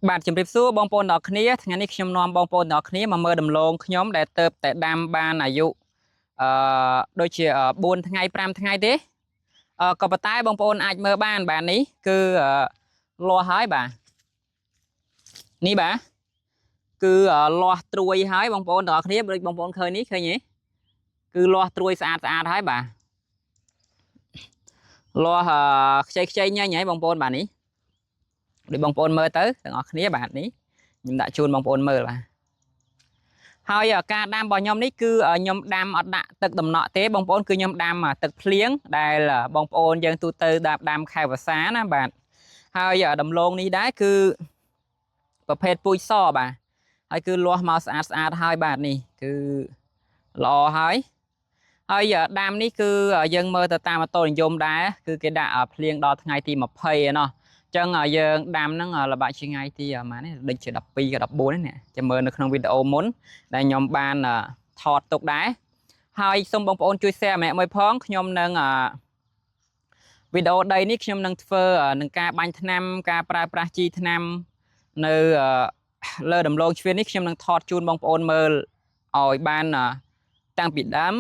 បាទជំរាបសួរបងប្អូនទាំងអស់គ្នាថ្ងៃនេះខ្ញុំនាំបងប្អូនទាំងអស់គ្នាមកមើលដំឡូងខ្ញុំដែលទៅតែដាំបានអាយុដូចជា4ថ្ងៃ5ថ្ងៃទេក៏ប៉ុន្តែបងប្អូនអាចមើលបានបាទនេះគឺលាស់ហើយបាទនេះបាទគឺលាស់ត្រួយហើយបងប្អូនទាំងអស់គ្នាដូចបងប្អូនឃើញនេះឃើញទេគឺលាស់ត្រួយស្អាតហើយបាទលាស់ខ្ចីញញហើយបងប្អូនបាទនេះដូចបងប្អូនមើលទៅទាំងអស់គ្នាបាទនេះខ្ញុំដាក់ជូនបងប្អូនមើលបាទហើយការដាំរបស់ខ្ញុំនេះគឺខ្ញុំដាំអត់ដាក់ទឹកដំណក់ទេបងប្អូនគឺខ្ញុំដាំទឹកភ្លៀងដែលបងប្អូនយើងទូទៅដាំខែវស្សាណាបាទហើយដំឡូងនេះដែរគឺប្រភេទពូជសបាទហើយគឺលាស់មកស្អាតហើយបាទនេះគឺល្អហើយដាំនេះគឺយើងមើលទៅតាមតូននិយមដែរគឺគេដាក់ភ្លៀងដល់ថ្ងៃទី20ឯណោះចឹងយើងដាំហ្នឹងល្បាក់ជាថ្ងៃទីម៉ាននេះដូចជា12ក៏14នេះចាំមើលនៅក្នុងវីដេអូមុនដែលខ្ញុំបានថតទុកដែរហើយសូមបងប្អូនជួយ share ម្នាក់មួយផងខ្ញុំនឹងវីដេអូដីនេះខ្ញុំនឹងធ្វើនឹងការបាញ់ថ្នាំការប្រើប្រាស់ជីថ្នាំនៅលើដំឡូងជ្រៀននេះខ្ញុំនឹងថតជូនបងប្អូនមើលឲ្យបានតាំងពីដើម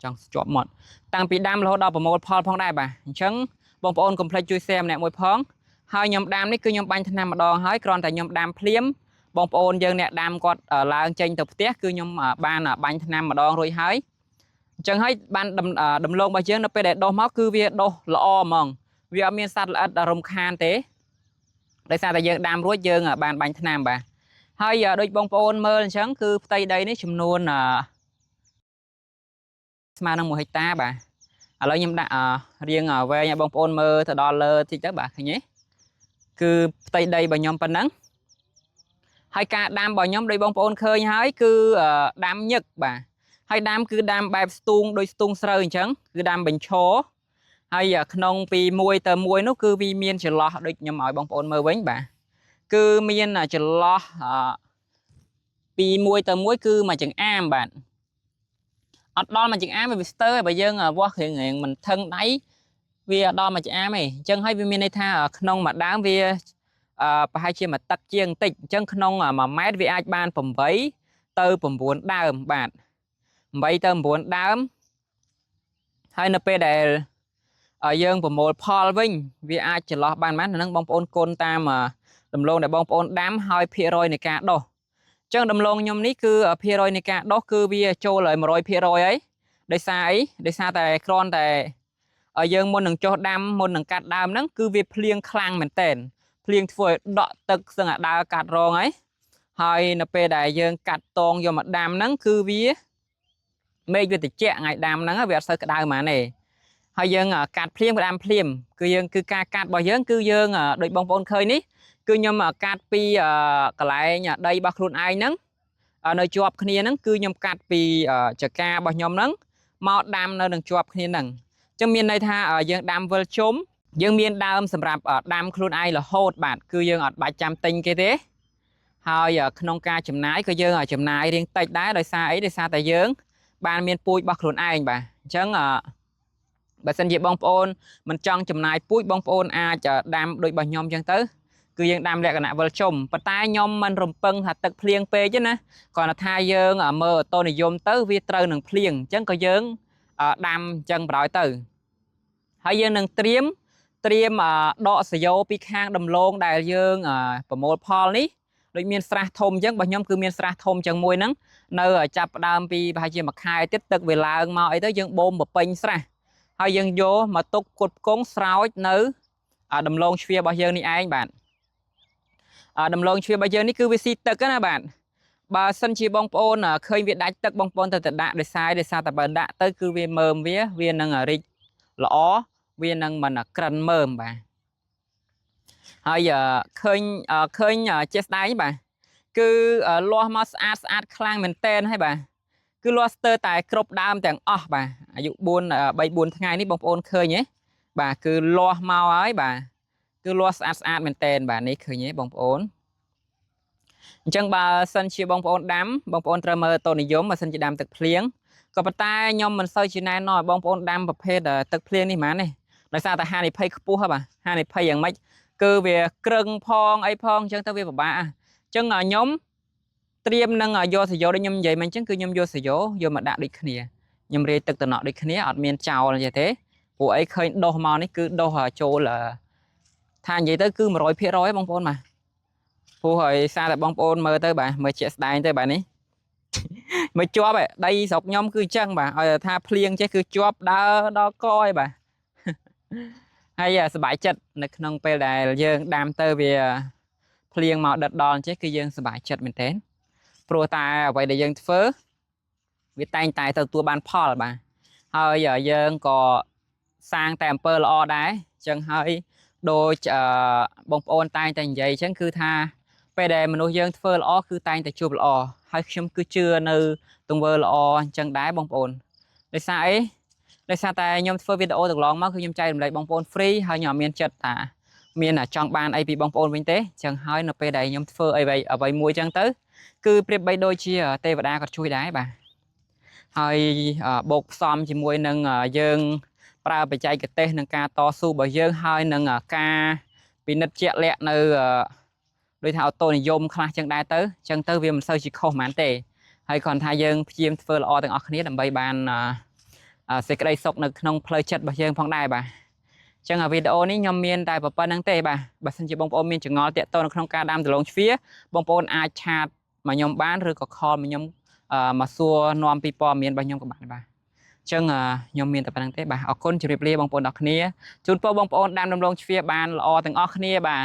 ចង់ជាប់មាត់តាំងពីដើមរហូតដល់ប្រមូលផលផងដែរបាទអញ្ចឹងបងប្អូនកុំភ្លេចជួយ share ម្នាក់មួយផងហើយខ្ញុំដាំនេះគឺខ្ញុំបាញ់ថ្នាំម្ដងហើយគ្រាន់តែខ្ញុំដាំភ្លាមបងប្អូនយើងអ្នកដាំគាត់ឡើងចេញទៅផ្ទះគឺខ្ញុំបានបាញ់ថ្នាំម្ដងរួចហើយអញ្ចឹងហើយបានដំឡូងរបស់យើងនៅពេលដែលដុះមកគឺវាដុះល្អហ្មងវាអត់មានសត្វល្អិតរំខានទេដោយសារតែយើងដាំរួចយើងបានបាញ់ថ្នាំបាទហើយដូចបងប្អូនមើលអញ្ចឹងគឺផ្ទៃដីនេះចំនួនស្មើនឹង1ហិកតាបាទឥឡូវខ្ញុំដាក់រៀងវែងឲ្យបងប្អូនមើលទៅដល់លើតិចទៅបាទឃើញទេគឺផ្ទៃដីរបស់ខ្ញុំប៉ុណ្ណឹងហើយការដាំរបស់ខ្ញុំដោយបងប្អូនឃើញហើយគឺដាំញឹកបាទហើយដាំគឺដាំបែបស្ទូងដូចស្ទូងស្រូវអញ្ចឹងគឺដាំបញ្ឈរហើយក្នុងពីមួយទៅមួយនោះគឺវាមានចន្លោះដូចខ្ញុំឲ្យបងប្អូនមើលវិញបាទគឺមានចន្លោះពីមួយទៅមួយគឺមួយចង្អាមបាទអត់ដល់មួយចង្អាមវាស្ទើរបើយើងវាស់រៀងមិនថឹងដៃវាដល់មួយចង្អាមទេអញ្ចឹងហើយវាមានន័យថាក្នុងមួយដើមវាប្រហែលជាមួយទឹកជាងបន្តិចអញ្ចឹងក្នុង1ម៉ែត្រវាអាចបាន8ទៅ9ដើមបាទ8ទៅ9ដើមហើយនៅពេលដែលយើងប្រមូលផលវិញវាអាចចន្លោះបានហ្នឹងបងប្អូនគុណតាមដំឡូងដែលបងប្អូនដាំហើយភាគរយនៃការដុះអញ្ចឹងដំឡូងខ្ញុំនេះគឺភាគរយនៃការដុះគឺវាចូលឲ្យ100%ហើយដោយសារអីដោយសារតែគ្រាន់តែយើងមុននឹងចុះដាំមុននឹងកាត់ដើមហ្នឹងគឺវាភ្លៀងខ្លាំងមែនតើភ្លៀងធ្វើឲ្យដក់ទឹកស្ទឹងអាដើរកាត់រងហើយនៅពេលដែលយើងកាត់តងយកមកដាំហ្នឹងគឺវាមេឃវាត្រជាក់ថ្ងៃដាំហ្នឹងវាអត់សូវក្តៅហ្មងទេហើយយើងកាត់ភ្លាមដាំភ្លាមគឺការកាត់របស់យើងគឺយើងដូចបងប្អូនឃើញនេះគឺខ្ញុំកាត់ពីកន្លែងដីរបស់ខ្លួនឯងហ្នឹងនៅជាប់គ្នាហ្នឹងគឺខ្ញុំកាត់ពីចការបស់ខ្ញុំហ្នឹងមកដាំនៅនឹងជាប់គ្នាហ្នឹងអញ្ចឹងមានន័យថាយើងដាំវិលជុំយើងមានដើមសម្រាប់ដាំខ្លួនឯងរហូតបាទគឺយើងអត់បាច់ចាំទិញគេទេហើយក្នុងការចំណាយក៏យើងចំណាយរៀងតិចដែរដោយសារអីដោយសារតែយើងបានមានពូជរបស់ខ្លួនឯងបាទអញ្ចឹងបើសិនជាបងប្អូនមិនចង់ចំណាយពូជបងប្អូនអាចដាំដូចរបស់ខ្ញុំអញ្ចឹងទៅគឺយើងដាំលក្ខណៈវិលជុំប៉ុន្តែខ្ញុំមិនរំពឹងថាទឹកភ្លៀងពេកទេណាគ្រាន់តែថាយើងមើលអូតូនិយមទៅវាត្រូវនឹងភ្លៀងអញ្ចឹងក៏យើងដាំអញ្ចឹងបណ្ដោយទៅហើយយើងនឹងត្រៀមដកសយោពីខាងដំឡូងដែលយើងប្រមូលផលនេះដូចមានស្រះធំអញ្ចឹងរបស់ខ្ញុំគឺមានស្រះធំអញ្ចឹងមួយហ្នឹងនៅចាប់ផ្ដើមពីប្រហែលជាមួយខែទៀតទឹកវាឡើងមកអីទៅយើងបូមបពេញស្រះហើយយើងយកមកទុកផ្គត់ផ្គង់ស្រោចនៅដំឡូងជ្វារបស់យើងនេះឯងបាទដំឡូងជ្វារបស់យើងនេះគឺវាស៊ីទឹកណាបាទបើសិនជាបងប្អូនឃើញវាដាច់ទឹកបងប្អូនទៅដាក់ដោយសារតែបើដាក់ទៅគឺវាមើមវានឹងរីកល្អវានឹងមិនក្រិនមើមបាទហើយឃើញជាស្ដែងបាទគឺលាស់មកស្អាតខ្លាំងមែនតែនហើយបាទគឺលាស់ស្ទើរតែគ្រប់ដើមទាំងអស់បាទអាយុ3-4ថ្ងៃនេះបងប្អូនឃើញទេបាទគឺលាស់មកហើយបាទគឺលាស់ស្អាតមែនតែនបាទនេះឃើញទេបងប្អូនអញ្ចឹងបើសិនជាបងប្អូនដាំបងប្អូនត្រូវមើលតូននិយមបើសិនជាដាំទឹកភ្លៀងក៏ប៉ុន្តែខ្ញុំមិនសូវជាណែនាំឲ្យបងប្អូនដាំប្រភេទទឹកភ្លៀងនេះហ្មងទេដោយសារតែហានិភ័យខ្ពស់ហ៎បាទហានិភ័យយ៉ាងម៉េច cứ về krưng phong ấy phong chẳng tới về bà chẳng ở nhóm tiêm nâng ở vô thì vô để nhâm vậy mình chẳng cứ nhâm vô thì vô mà đạt đi khnia nhâm rê tức từ nọ đi khnia ở miền chào là như thế của ấy khơi đô màu này cứ đô ở chỗ là than vậy tới cứ mà rồi phía rồi bông phôn mà phù hồi xa là bông phôn mơ tới bà mơ chết đai tới bà ní mới cho bà đây sọc nhóm cứ chân bà ở tha plieng chứ cứ cho đó đó coi bà hay là bài chất nó nông pe đài dương đam tơ về plieng màu đợt đòn chứ cứ dương bài chất mình tên pro ta vậy để dương phớวิตายตายตัวบ้านพ่อละบ่าเฮ้ยยังก็สร้างแต่เปิลอได้จังเฮ้ยโดยบงโอนตายแต่ใหญ่ฉันคือท่าไปเดมนุษย์ยังเฟิลอคือตายแต่จูบลอให้ชมคือเชื่อในตรงเวลอจังได้บงโอนในสายในสายแต่ยมเฟิลวิดีโอตกลองมาคือยมใจเลยบงโอนฟรีเฮ้ยหยอมเมียนจัดตาเมียนจองบ้านไอพีบงโอนวิ่งเต้จังเฮ้ยเราไปเดยมเฟิลไอใบเอาใบมวยจังตื้อคือเปรียบใบโดยเชียเทวดาก็ช่วยได้บ่าហើយបូកផ្សំជាមួយនឹងយើងប្រើបច្ចេកទេសនឹងការតស៊ូរបស់យើងហើយនឹងការពិនិត្យជាក់លាក់នៅដូចថាអូតូនិយមខ្លះចឹងដែរទៅចឹងទៅវាមិនសូវជាខុសហ្មងទេហើយគ្រាន់ថាយើងព្យាយាមធ្វើល្អទាំងអស់គ្នាដើម្បីបានសេចក្តីសុខនៅក្នុងផ្លូវចិត្តរបស់យើងផងដែរបាទចឹងវីដេអូនេះខ្ញុំមានតែប៉ុណ្្នឹងទេបាទបើសិនជាបងប្អូនមានចងល់តាក់ទងនៅក្នុងការដាំដលងជ្វាបងប្អូនអាចឆាតមកខ្ញុំបានឬក៏ខលមកខ្ញុំមកសួរនាំពីព័ត៌មានរបស់ខ្ញុំក៏បានបាទចឹងខ្ញុំមានតែប៉ុណ្្នឹងទេបាទអរគុណជម្រាបលាបងប្អូនអរគ្នាជូនពរបងប្អូនដាំដំឡូងជ្វាបានល្អទាំងអស់គ្នាបាទ